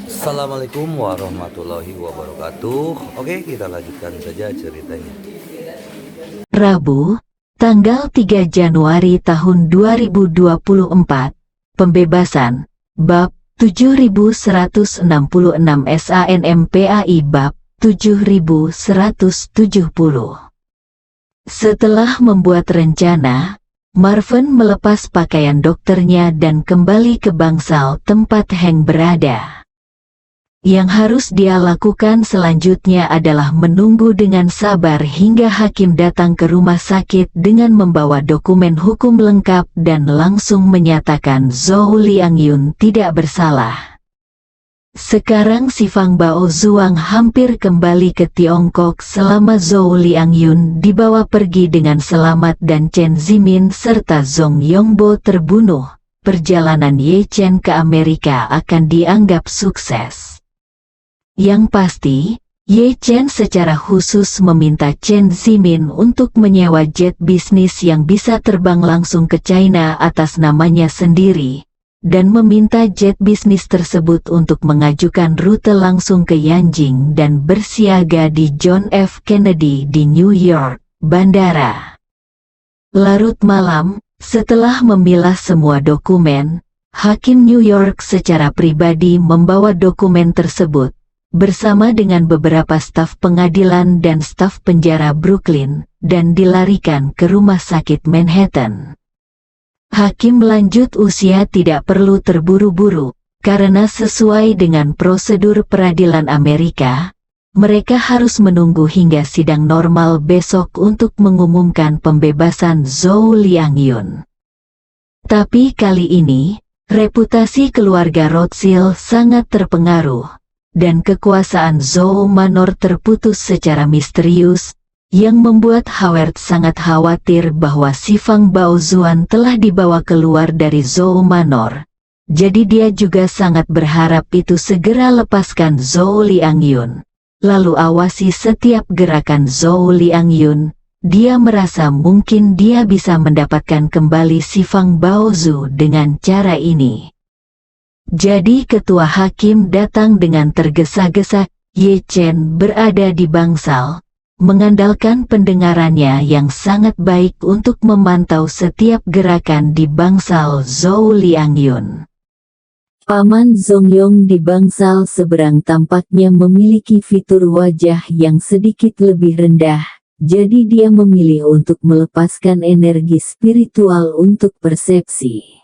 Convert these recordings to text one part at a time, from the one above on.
Assalamualaikum warahmatullahi wabarakatuh. Oke, kita lanjutkan saja ceritanya. Rabu, tanggal 3 Januari tahun 2024, pembebasan, Bab 7166 SANMPAI Bab 7170. Setelah membuat rencana, Marvin melepas pakaian dokternya dan kembali ke bangsal tempat Hank berada. Yang harus dia lakukan selanjutnya adalah menunggu dengan sabar hingga hakim datang ke rumah sakit dengan membawa dokumen hukum lengkap dan langsung menyatakan Zhou Liangyun tidak bersalah. Sekarang si Fang Baozuang hampir kembali ke Tiongkok selama Zhou Liangyun dibawa pergi dengan selamat dan Chen Zimin serta Zhong Yongbo terbunuh. Perjalanan Ye Chen ke Amerika akan dianggap sukses. Yang pasti, Ye Chen secara khusus meminta Chen Zimin untuk menyewa jet bisnis yang bisa terbang langsung ke China atas namanya sendiri, dan meminta jet bisnis tersebut untuk mengajukan rute langsung ke Yanjing dan bersiaga di John F. Kennedy di New York, bandara. Larut malam, setelah memilah semua dokumen, Hakim New York secara pribadi membawa dokumen tersebut, bersama dengan beberapa staf pengadilan dan staf penjara Brooklyn, dan dilarikan ke rumah sakit Manhattan. Hakim lanjut usia tidak perlu terburu-buru, karena sesuai dengan prosedur peradilan Amerika, mereka harus menunggu hingga sidang normal besok untuk mengumumkan pembebasan Zhou Liangyun. Tapi kali ini, reputasi keluarga Rothschild sangat terpengaruh, dan kekuasaan Zhou Manor terputus secara misterius, yang membuat Howard sangat khawatir bahwa si Fang Baozuan telah dibawa keluar dari Zhou Manor. Jadi dia juga sangat berharap itu segera lepaskan Zhou Liangyun, lalu awasi setiap gerakan Zhou Liangyun. Dia merasa mungkin dia bisa mendapatkan kembali si Fang Baozu dengan cara ini. Jadi ketua hakim datang dengan tergesa-gesa. Ye Chen berada di bangsal, mengandalkan pendengarannya yang sangat baik untuk memantau setiap gerakan di bangsal Zhou Liangyun. Paman Zongyong di bangsal seberang tampaknya memiliki fitur wajah yang sedikit lebih rendah, jadi dia memilih untuk melepaskan energi spiritual untuk persepsi.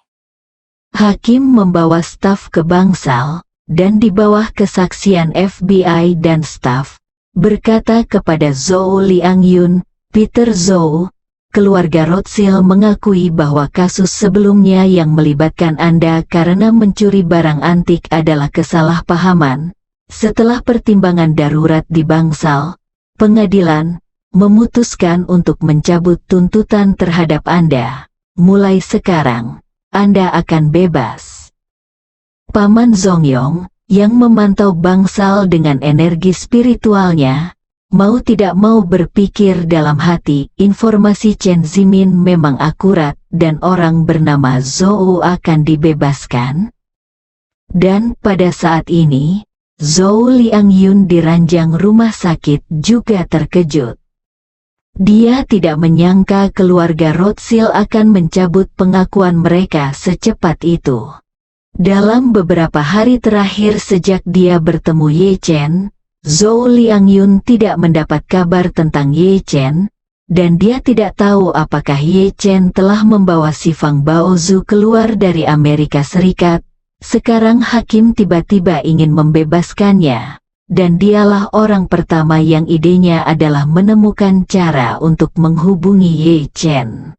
Hakim membawa staf ke bangsal, dan di bawah kesaksian FBI dan staf, berkata kepada Zhou Liangyun, Peter Zhou, keluarga Rothschild mengakui bahwa kasus sebelumnya yang melibatkan Anda karena mencuri barang antik adalah kesalahpahaman. Setelah pertimbangan darurat di bangsal, pengadilan memutuskan untuk mencabut tuntutan terhadap Anda. Mulai sekarang, Anda akan bebas. Paman Zongyong, yang memantau bangsal dengan energi spiritualnya, mau tidak mau berpikir dalam hati, informasi Chen Zimin memang akurat dan orang bernama Zhou akan dibebaskan. Dan pada saat ini, Zhou Liangyun di ranjang rumah sakit juga terkejut. Dia tidak menyangka keluarga Rothschild akan mencabut pengakuan mereka secepat itu. Dalam beberapa hari terakhir sejak dia bertemu Ye Chen, Zhou Liangyun tidak mendapat kabar tentang Ye Chen, dan dia tidak tahu apakah Ye Chen telah membawa si Fang Baozu keluar dari Amerika Serikat. Sekarang hakim tiba-tiba ingin membebaskannya. Dan dialah orang pertama yang idenya adalah menemukan cara untuk menghubungi Ye Chen.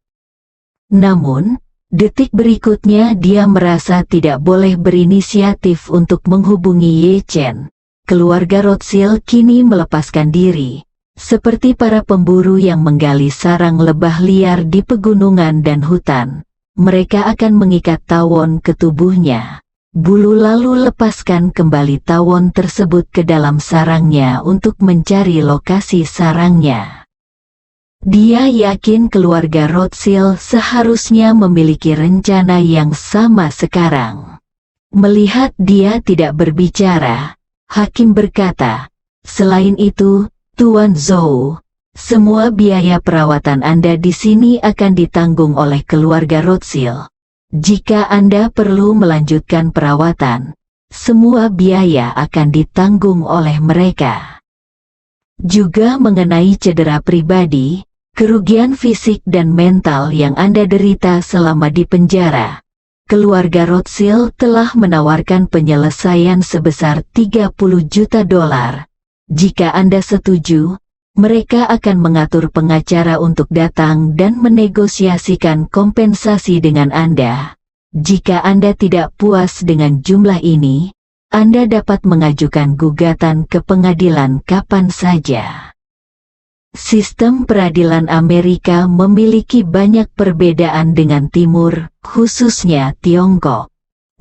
Namun, detik berikutnya dia merasa tidak boleh berinisiatif untuk menghubungi Ye Chen. Keluarga Rothschild kini melepaskan diri, seperti para pemburu yang menggali sarang lebah liar di pegunungan dan hutan. Mereka akan mengikat tawon ke tubuhnya. Bulu lalu lepaskan kembali tawon tersebut ke dalam sarangnya untuk mencari lokasi sarangnya. Dia yakin keluarga Rothschild seharusnya memiliki rencana yang sama sekarang. Melihat dia tidak berbicara, hakim berkata, "Selain itu, Tuan Zhou, semua biaya perawatan Anda di sini akan ditanggung oleh keluarga Rothschild. Jika Anda perlu melanjutkan perawatan, semua biaya akan ditanggung oleh mereka. Juga mengenai cedera pribadi, kerugian fisik dan mental yang Anda derita selama di penjara, keluarga Rothschild telah menawarkan penyelesaian sebesar $30 juta. Jika Anda setuju, mereka akan mengatur pengacara untuk datang dan menegosiasikan kompensasi dengan Anda. Jika Anda tidak puas dengan jumlah ini, Anda dapat mengajukan gugatan ke pengadilan kapan saja." Sistem peradilan Amerika memiliki banyak perbedaan dengan Timur, khususnya Tiongkok.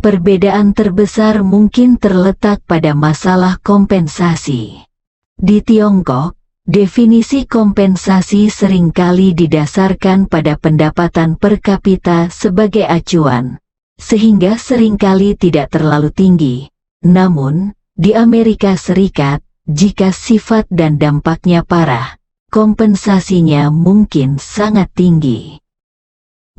Perbedaan terbesar mungkin terletak pada masalah kompensasi. Di Tiongkok, definisi kompensasi seringkali didasarkan pada pendapatan per kapita sebagai acuan, sehingga seringkali tidak terlalu tinggi. Namun, di Amerika Serikat, jika sifat dan dampaknya parah, kompensasinya mungkin sangat tinggi.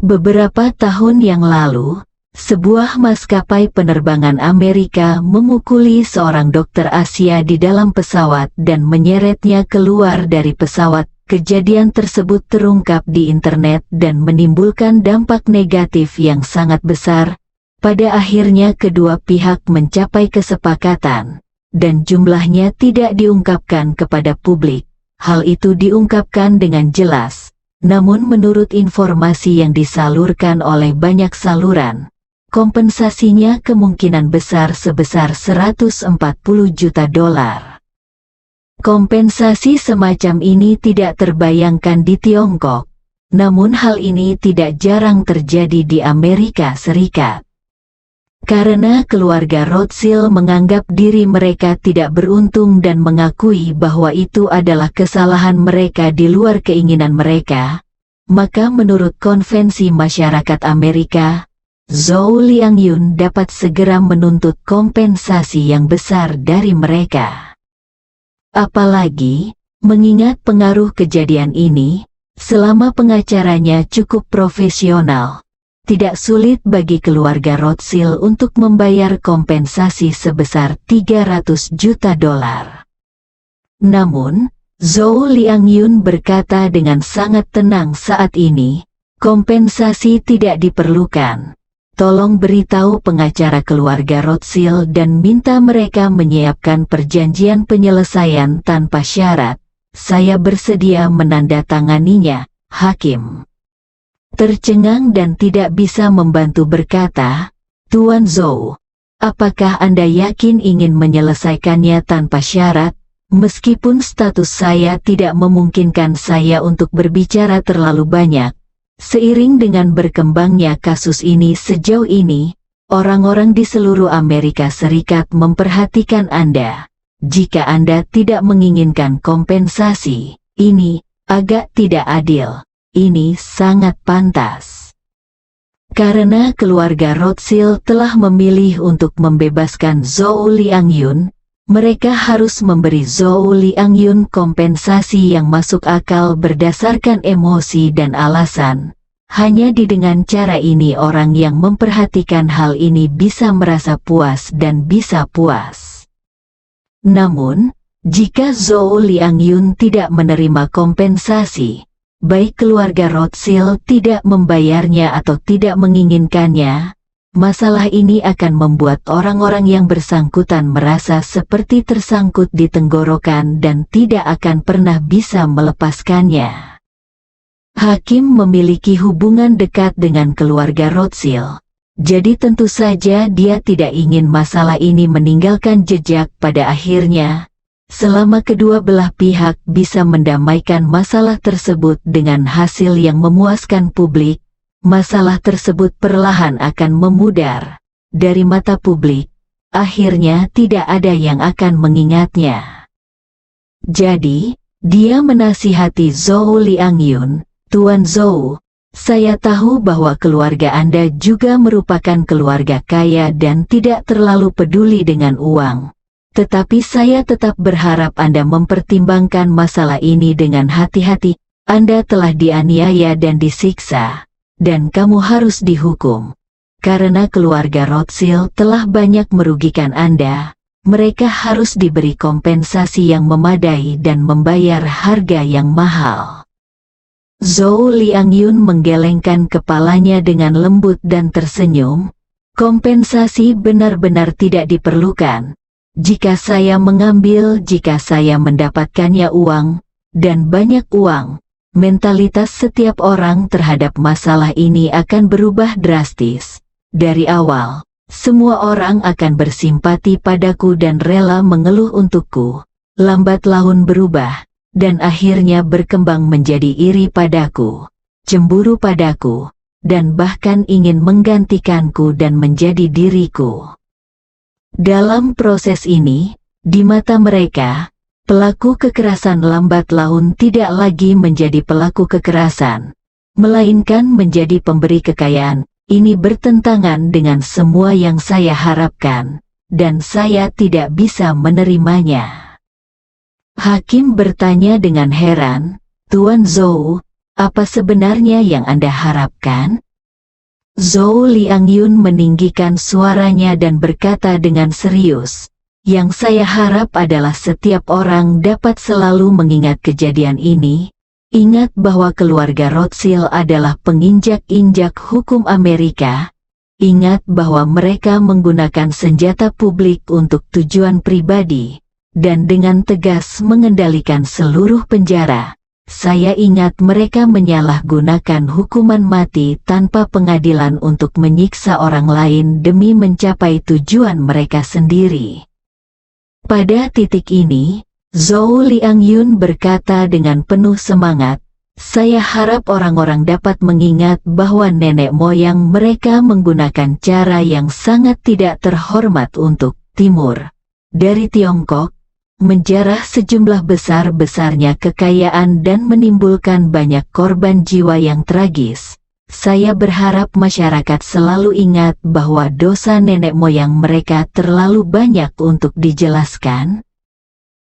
Beberapa tahun yang lalu, sebuah maskapai penerbangan Amerika memukuli seorang dokter Asia di dalam pesawat dan menyeretnya keluar dari pesawat. Kejadian tersebut terungkap di internet dan menimbulkan dampak negatif yang sangat besar. Pada akhirnya kedua pihak mencapai kesepakatan, dan jumlahnya tidak diungkapkan kepada publik. Hal itu diungkapkan dengan jelas, namun menurut informasi yang disalurkan oleh banyak saluran, kompensasinya kemungkinan besar sebesar $140 juta. Kompensasi semacam ini tidak terbayangkan di Tiongkok, namun hal ini tidak jarang terjadi di Amerika Serikat. Karena keluarga Rothschild menganggap diri mereka tidak beruntung dan mengakui bahwa itu adalah kesalahan mereka di luar keinginan mereka, maka menurut konvensi masyarakat Amerika, Zhou Liangyun dapat segera menuntut kompensasi yang besar dari mereka. Apalagi, mengingat pengaruh kejadian ini, selama pengacaranya cukup profesional, tidak sulit bagi keluarga Rothschild untuk membayar kompensasi sebesar $300 juta. Namun, Zhou Liangyun berkata dengan sangat tenang saat ini, kompensasi tidak diperlukan. Tolong beritahu pengacara keluarga Rothschild dan minta mereka menyiapkan perjanjian penyelesaian tanpa syarat. Saya bersedia menandatanganinya, hakim. Tercengang dan tidak bisa membantu berkata, "Tuan Zhou, apakah Anda yakin ingin menyelesaikannya tanpa syarat? Meskipun status saya tidak memungkinkan saya untuk berbicara terlalu banyak, seiring dengan berkembangnya kasus ini sejauh ini, orang-orang di seluruh Amerika Serikat memperhatikan Anda. Jika Anda tidak menginginkan kompensasi, ini agak tidak adil. Ini sangat pantas." Karena keluarga Rothschild telah memilih untuk membebaskan Zhou Liangyun, mereka harus memberi Zhou Liangyun kompensasi yang masuk akal berdasarkan emosi dan alasan. Hanya dengan cara ini orang yang memperhatikan hal ini bisa merasa puas dan bisa puas. Namun, jika Zhou Liangyun tidak menerima kompensasi, baik keluarga Rothschild tidak membayarnya atau tidak menginginkannya, masalah ini akan membuat orang-orang yang bersangkutan merasa seperti tersangkut di tenggorokan dan tidak akan pernah bisa melepaskannya. Hakim memiliki hubungan dekat dengan keluarga Rothschild, jadi tentu saja dia tidak ingin masalah ini meninggalkan jejak pada akhirnya. Selama kedua belah pihak bisa mendamaikan masalah tersebut dengan hasil yang memuaskan publik, masalah tersebut perlahan akan memudar dari mata publik. Akhirnya tidak ada yang akan mengingatnya. Jadi, dia menasihati Zhou Liangyun, "Tuan Zhou, Saya tahu bahwa keluarga Anda juga merupakan keluarga kaya dan tidak terlalu peduli dengan uang. Tetapi saya tetap berharap Anda mempertimbangkan masalah ini dengan hati-hati. Anda telah dianiaya dan disiksa, dan kamu harus dihukum. Karena keluarga Rothschild telah banyak merugikan Anda, mereka harus diberi kompensasi yang memadai dan membayar harga yang mahal. Zhou Liangyun menggelengkan kepalanya dengan lembut dan tersenyum. Kompensasi benar-benar tidak diperlukan. Jika saya mendapatkannya uang, dan banyak uang, mentalitas setiap orang terhadap masalah ini akan berubah drastis. Dari awal, semua orang akan bersimpati padaku dan rela mengeluh untukku. Lambat laun berubah, dan akhirnya berkembang menjadi iri padaku, cemburu padaku, dan bahkan ingin menggantikanku dan menjadi diriku. Dalam proses ini, di mata mereka, pelaku kekerasan lambat laun tidak lagi menjadi pelaku kekerasan, melainkan menjadi pemberi kekayaan. Ini bertentangan dengan semua yang saya harapkan, dan saya tidak bisa menerimanya. Hakim bertanya dengan heran, Tuan Zhou, apa sebenarnya yang Anda harapkan? Zhou Liangyun meninggikan suaranya dan berkata dengan serius, yang saya harap adalah setiap orang dapat selalu mengingat kejadian ini. Ingat bahwa keluarga Rothschild adalah penginjak-injak hukum Amerika. Ingat bahwa mereka menggunakan senjata publik untuk tujuan pribadi, dan dengan tegas mengendalikan seluruh penjara. Saya ingat mereka menyalahgunakan hukuman mati tanpa pengadilan untuk menyiksa orang lain demi mencapai tujuan mereka sendiri. Pada titik ini, Zhou Liangyun berkata dengan penuh semangat, saya harap orang-orang dapat mengingat bahwa nenek moyang mereka menggunakan cara yang sangat tidak terhormat untuk Timur dari Tiongkok, menjarah sejumlah besar-besarnya kekayaan dan menimbulkan banyak korban jiwa yang tragis. Saya berharap masyarakat selalu ingat bahwa dosa nenek moyang mereka terlalu banyak untuk dijelaskan.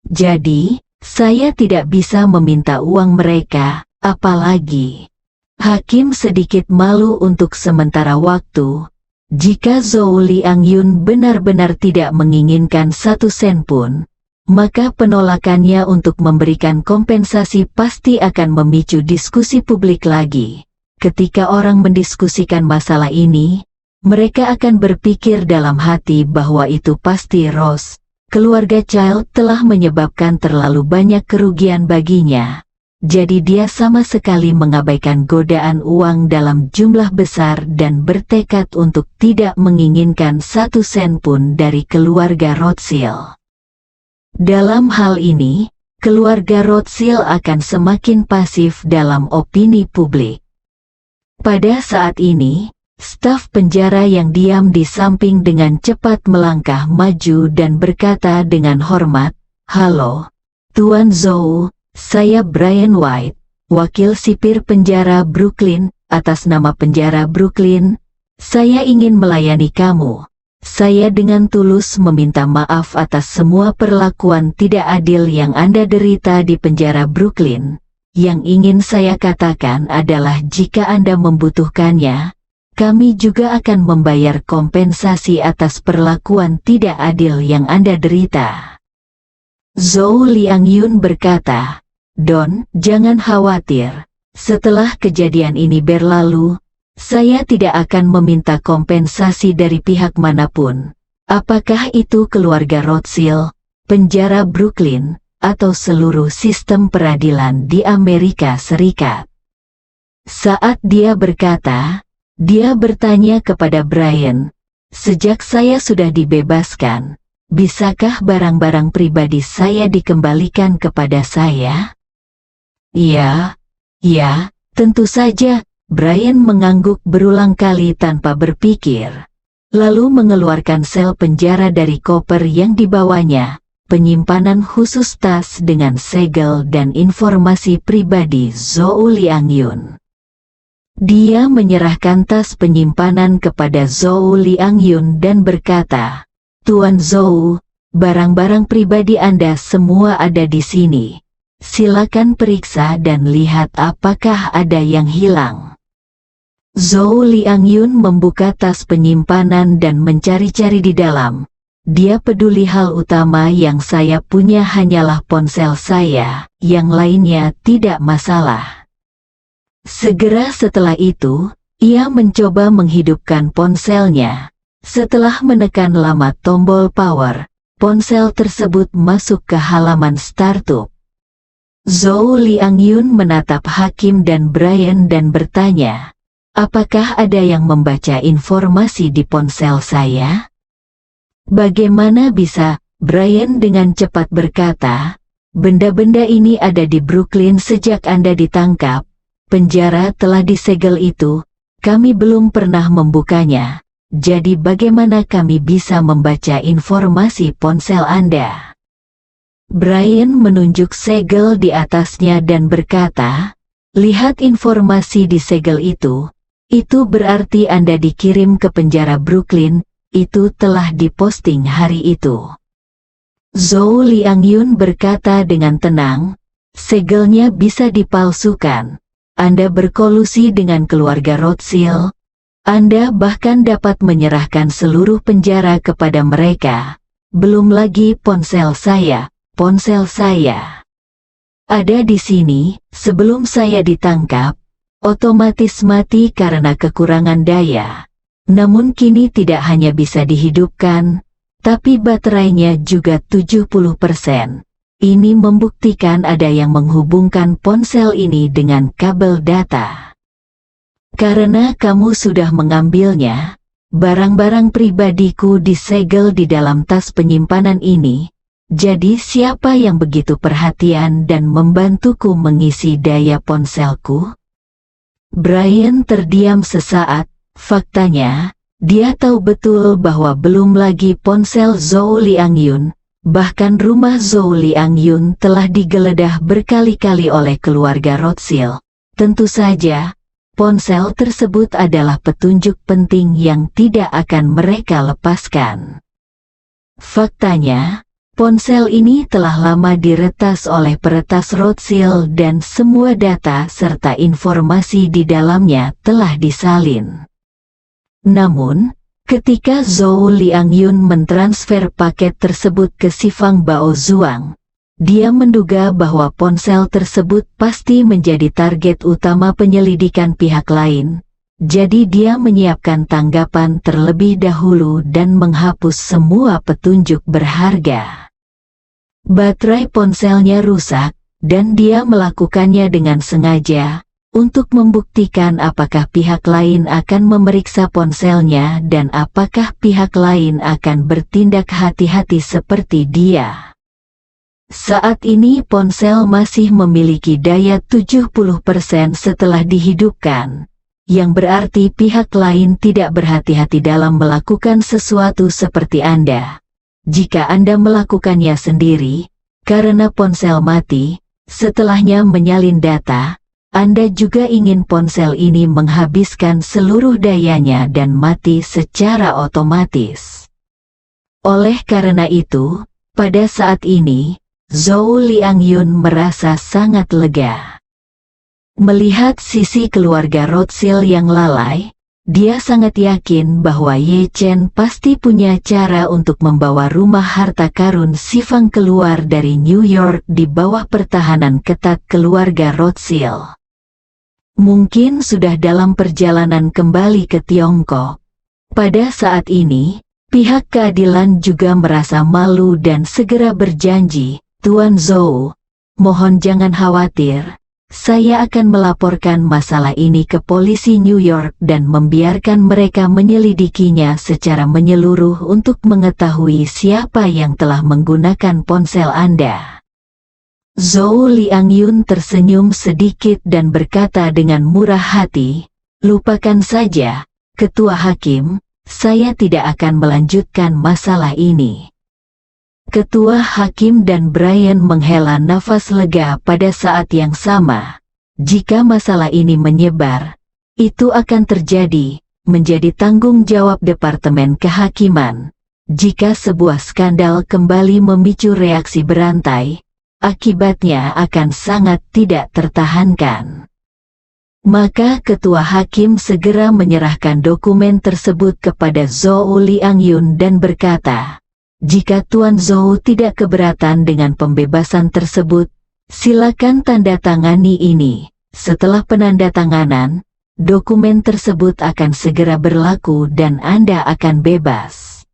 Jadi, saya tidak bisa meminta uang mereka, apalagi. Hakim sedikit malu untuk sementara waktu. Jika Zhou Liangyun benar-benar tidak menginginkan 1 sen pun, maka penolakannya untuk memberikan kompensasi pasti akan memicu diskusi publik lagi. Ketika orang mendiskusikan masalah ini, mereka akan berpikir dalam hati bahwa itu pasti Ross. Keluarga Child telah menyebabkan terlalu banyak kerugian baginya, jadi dia sama sekali mengabaikan godaan uang dalam jumlah besar dan bertekad untuk tidak menginginkan 1 sen pun dari keluarga Rothschild. Dalam hal ini, keluarga Rothschild akan semakin pasif dalam opini publik. Pada saat ini, staf penjara yang diam di samping dengan cepat melangkah maju dan berkata dengan hormat, "Halo, Tuan Zhou, saya Brian White, wakil sipir penjara Brooklyn. Atas nama penjara Brooklyn, saya ingin melayani kamu. Saya dengan tulus meminta maaf atas semua perlakuan tidak adil yang Anda derita di penjara Brooklyn. Yang ingin saya katakan adalah jika Anda membutuhkannya, kami juga akan membayar kompensasi atas perlakuan tidak adil yang Anda derita." Zhou Liangyun berkata, "Don, jangan khawatir. Setelah kejadian ini berlalu, saya tidak akan meminta kompensasi dari pihak manapun. Apakah itu keluarga Rothschild, penjara Brooklyn, atau seluruh sistem peradilan di Amerika Serikat." Saat dia berkata, dia bertanya kepada Brian, "Sejak saya sudah dibebaskan, bisakah barang-barang pribadi saya dikembalikan kepada saya?" "Ya, tentu saja." Brian mengangguk berulang kali tanpa berpikir, lalu mengeluarkan sel penjara dari koper yang dibawanya, penyimpanan khusus tas dengan segel dan informasi pribadi Zhou Liangyun. Dia menyerahkan tas penyimpanan kepada Zhou Liangyun dan berkata, "Tuan Zhou, barang-barang pribadi Anda semua ada di sini. Silakan periksa dan lihat apakah ada yang hilang." Zhou Liangyun membuka tas penyimpanan dan mencari-cari di dalam. Dia peduli hal utama yang saya punya hanyalah ponsel saya, yang lainnya tidak masalah. Segera setelah itu, ia mencoba menghidupkan ponselnya. Setelah menekan lama tombol power, ponsel tersebut masuk ke halaman startup. Zhou Liangyun menatap Hakim dan Brian dan bertanya, "Apakah ada yang membaca informasi di ponsel saya?" "Bagaimana bisa?" Brian dengan cepat berkata, "Benda-benda ini ada di Brooklyn sejak Anda ditangkap. Penjara telah disegel itu, kami belum pernah membukanya. Jadi bagaimana kami bisa membaca informasi ponsel Anda?" Brian menunjuk segel di atasnya dan berkata, "Lihat informasi di segel itu. Itu berarti Anda dikirim ke penjara Brooklyn. Itu telah diposting hari itu." Zhou Liangyun berkata dengan tenang, "Segelnya bisa dipalsukan. Anda berkolusi dengan keluarga Rothschild. Anda bahkan dapat menyerahkan seluruh penjara kepada mereka. Belum lagi ponsel saya ada di sini. Sebelum saya ditangkap, otomatis mati karena kekurangan daya. Namun kini tidak hanya bisa dihidupkan, tapi baterainya juga 70%. Ini membuktikan ada yang menghubungkan ponsel ini dengan kabel data. Karena kamu sudah mengambilnya, barang-barang pribadiku disegel di dalam tas penyimpanan ini. Jadi siapa yang begitu perhatian dan membantuku mengisi daya ponselku?" Brian terdiam sesaat. Faktanya, dia tahu betul bahwa belum lagi ponsel Zhou Liangyun, bahkan rumah Zhou Liangyun telah digeledah berkali-kali oleh keluarga Rothschild. Tentu saja, ponsel tersebut adalah petunjuk penting yang tidak akan mereka lepaskan. Faktanya, ponsel ini telah lama diretas oleh peretas Rothschild dan semua data serta informasi di dalamnya telah disalin. Namun, ketika Zhou Liangyun mentransfer paket tersebut ke Sifang Bao Zhuang, dia menduga bahwa ponsel tersebut pasti menjadi target utama penyelidikan pihak lain. Jadi dia menyiapkan tanggapan terlebih dahulu dan menghapus semua petunjuk berharga. Baterai ponselnya rusak, dan dia melakukannya dengan sengaja, untuk membuktikan apakah pihak lain akan memeriksa ponselnya dan apakah pihak lain akan bertindak hati-hati seperti dia. Saat ini ponsel masih memiliki daya 70% setelah dihidupkan, yang berarti pihak lain tidak berhati-hati dalam melakukan sesuatu seperti Anda. Jika Anda melakukannya sendiri, karena ponsel mati, setelahnya menyalin data, Anda juga ingin ponsel ini menghabiskan seluruh dayanya dan mati secara otomatis. Oleh karena itu, pada saat ini, Zhou Liangyun merasa sangat lega. Melihat sisi keluarga Rothschild yang lalai, dia sangat yakin bahwa Ye Chen pasti punya cara untuk membawa rumah harta karun Sifang keluar dari New York di bawah pertahanan ketat keluarga Rothschild. Mungkin sudah dalam perjalanan kembali ke Tiongkok. Pada saat ini, pihak keadilan juga merasa malu dan segera berjanji, "Tuan Zhou, mohon jangan khawatir. Saya akan melaporkan masalah ini ke polisi New York dan membiarkan mereka menyelidikinya secara menyeluruh untuk mengetahui siapa yang telah menggunakan ponsel Anda." Zhou Liangyun tersenyum sedikit dan berkata dengan murah hati, "Lupakan saja, Ketua Hakim, saya tidak akan melanjutkan masalah ini." Ketua Hakim dan Brian menghela nafas lega pada saat yang sama. Jika masalah ini menyebar, Itu akan terjadi, menjadi tanggung jawab Departemen Kehakiman. Jika sebuah skandal kembali memicu reaksi berantai, akibatnya akan sangat tidak tertahankan. Maka Ketua Hakim segera menyerahkan dokumen tersebut kepada Zhou Liangyun dan berkata, "Jika Tuan Zhou tidak keberatan dengan pembebasan tersebut, silakan tanda tangani ini." Setelah penandatanganan, dokumen tersebut akan segera berlaku dan Anda akan bebas.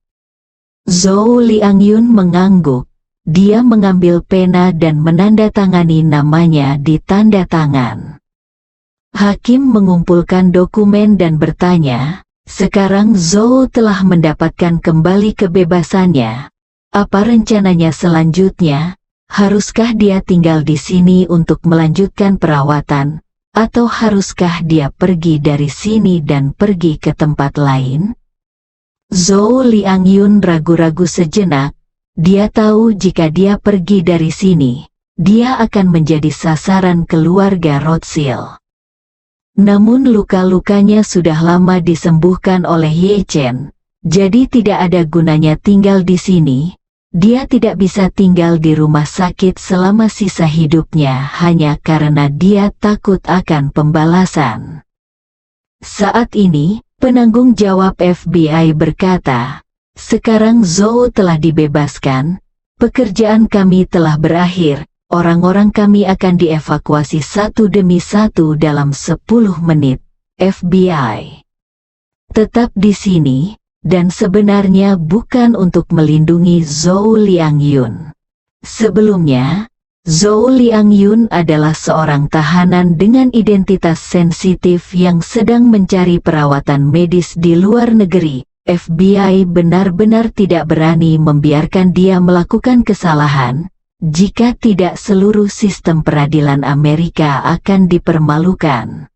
Zhou Liangyun mengangguk. Dia mengambil pena dan menandatangani namanya di tanda tangan. Hakim mengumpulkan dokumen dan bertanya, "Sekarang Zhou telah mendapatkan kembali kebebasannya. Apa rencananya selanjutnya? Haruskah dia tinggal di sini untuk melanjutkan perawatan, atau haruskah dia pergi dari sini dan pergi ke tempat lain?" Zhou Liangyun ragu-ragu sejenak. Dia tahu jika dia pergi dari sini, dia akan menjadi sasaran keluarga Rothschild. Namun luka-lukanya sudah lama disembuhkan oleh Ye Chen, jadi tidak ada gunanya tinggal di sini. Dia tidak bisa tinggal di rumah sakit selama sisa hidupnya hanya karena dia takut akan pembalasan. Saat ini, penanggung jawab FBI berkata, "Sekarang Zhou telah dibebaskan, pekerjaan kami telah berakhir, orang-orang kami akan dievakuasi satu demi satu dalam 10 menit. FBI tetap di sini, dan sebenarnya bukan untuk melindungi Zhou Liangyun. Sebelumnya, Zhou Liangyun adalah seorang tahanan dengan identitas sensitif yang sedang mencari perawatan medis di luar negeri. FBI benar-benar tidak berani membiarkan dia melakukan kesalahan, jika tidak seluruh sistem peradilan Amerika akan dipermalukan.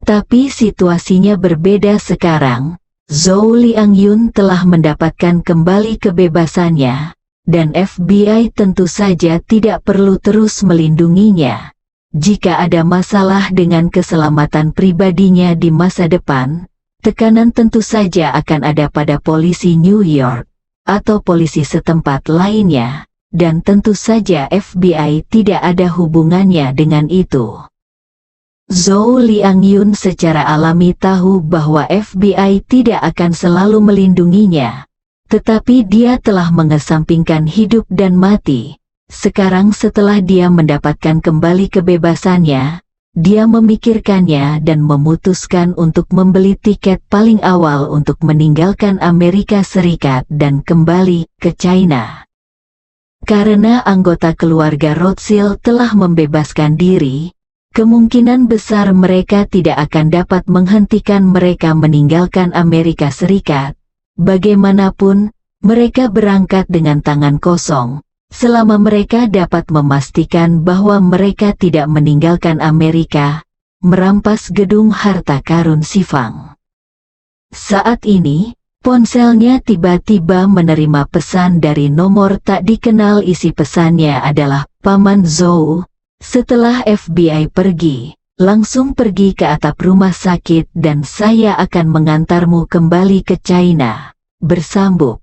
Tapi situasinya berbeda sekarang. Zhou Liangyun telah mendapatkan kembali kebebasannya, dan FBI tentu saja tidak perlu terus melindunginya. Jika ada masalah dengan keselamatan pribadinya di masa depan, tekanan tentu saja akan ada pada polisi New York, atau polisi setempat lainnya, dan tentu saja FBI tidak ada hubungannya dengan itu. Zhou Liangyun secara alami tahu bahwa FBI tidak akan selalu melindunginya, tetapi dia telah mengesampingkan hidup dan mati. Sekarang setelah dia mendapatkan kembali kebebasannya, dia memikirkannya dan memutuskan untuk membeli tiket paling awal untuk meninggalkan Amerika Serikat dan kembali ke China. Karena anggota keluarga Rothschild telah membebaskan diri, kemungkinan besar mereka tidak akan dapat menghentikan mereka meninggalkan Amerika Serikat. Bagaimanapun, mereka berangkat dengan tangan kosong, selama mereka dapat memastikan bahwa mereka tidak meninggalkan Amerika, merampas gedung harta karun Sifang. Saat ini, ponselnya tiba-tiba menerima pesan dari nomor tak dikenal. Isi pesannya adalah, "Paman Zhou, setelah FBI pergi, langsung pergi ke atap rumah sakit dan saya akan mengantarmu kembali ke China." Bersambung.